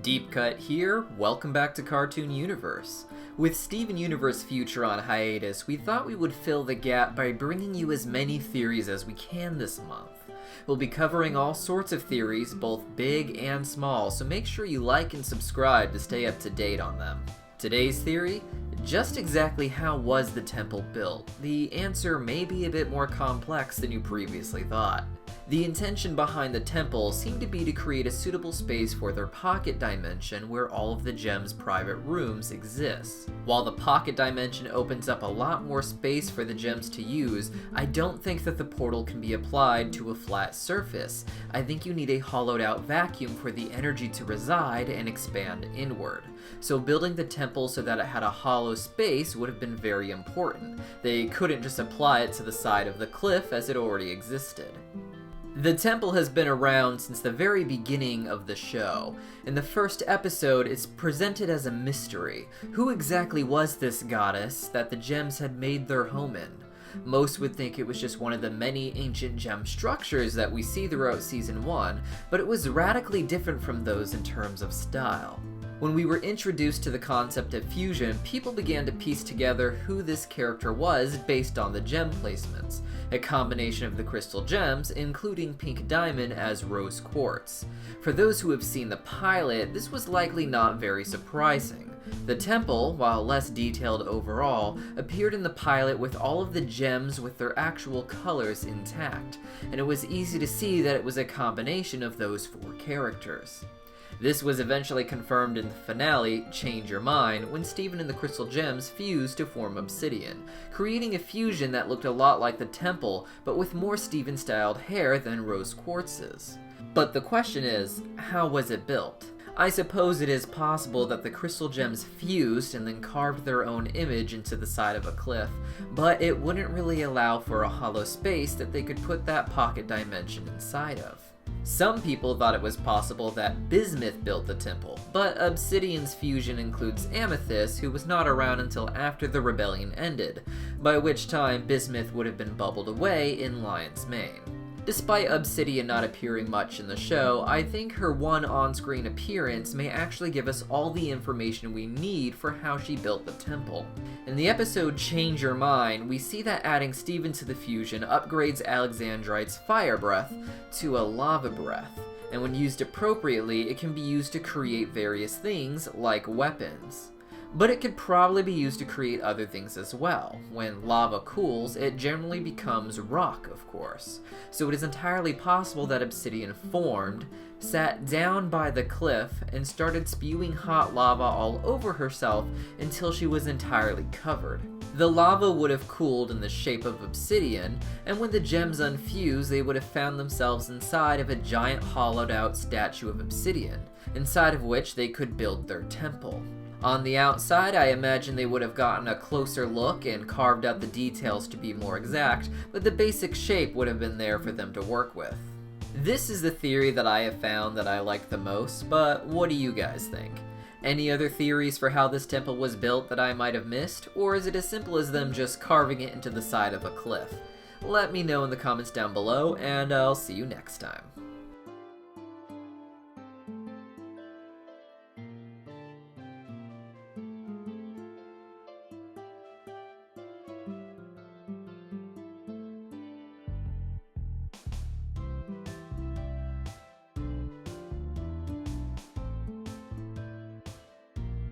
DEEPCUT here, welcome back to Cartoon Universe. With Steven Universe Future on hiatus, we thought we would fill the gap by bringing you as many theories as we can this month. We'll be covering all sorts of theories, both big and small, so make sure you like and subscribe to stay up to date on them. Today's theory? Just exactly how was the temple built? The answer may be a bit more complex than you previously thought. The intention behind the temple seemed to be to create a suitable space for their pocket dimension where all of the gem's private rooms exist. While the pocket dimension opens up a lot more space for the gems to use, I don't think that the portal can be applied to a flat surface. I think you need a hollowed out vacuum for the energy to reside and expand inward. So building the temple so that it had a hollow space would have been very important. They couldn't just apply it to the side of the cliff as it already existed. The temple has been around since the very beginning of the show. In the first episode, it's presented as a mystery. Who exactly was this goddess that the gems had made their home in? Most would think it was just one of the many ancient gem structures that we see throughout Season 1, but it was radically different from those in terms of style. When we were introduced to the concept of fusion, people began to piece together who this character was based on the gem placements, a combination of the crystal gems, including Pink Diamond as Rose Quartz. For those who have seen the pilot, this was likely not very surprising. The temple, while less detailed overall, appeared in the pilot with all of the gems with their actual colors intact, and it was easy to see that it was a combination of those four characters. This was eventually confirmed in the finale, Change Your Mind, when Steven and the crystal gems fused to form Obsidian, creating a fusion that looked a lot like the temple, but with more Steven-styled hair than Rose Quartz's. But the question is, how was it built? I suppose it is possible that the crystal gems fused and then carved their own image into the side of a cliff, but it wouldn't really allow for a hollow space that they could put that pocket dimension inside of. Some people thought it was possible that Bismuth built the temple, but Obsidian's fusion includes Amethyst, who was not around until after the rebellion ended, by which time Bismuth would have been bubbled away in Lion's Mane. Despite Obsidian not appearing much in the show, I think her one on-screen appearance may actually give us all the information we need for how she built the temple. In the episode Change Your Mind, we see that adding Steven to the fusion upgrades Alexandrite's fire breath to a lava breath, and when used appropriately, it can be used to create various things like weapons. But it could probably be used to create other things as well. When lava cools, it generally becomes rock, of course. So it is entirely possible that Obsidian formed, sat down by the cliff, and started spewing hot lava all over herself until she was entirely covered. The lava would have cooled in the shape of obsidian, and when the gems unfused, they would have found themselves inside of a giant hollowed out statue of obsidian, inside of which they could build their temple. On the outside, I imagine they would have gotten a closer look and carved out the details to be more exact, but the basic shape would have been there for them to work with. This is the theory that I have found that I like the most, but what do you guys think? Any other theories for how this temple was built that I might have missed, or is it as simple as them just carving it into the side of a cliff? Let me know in the comments down below, and I'll see you next time.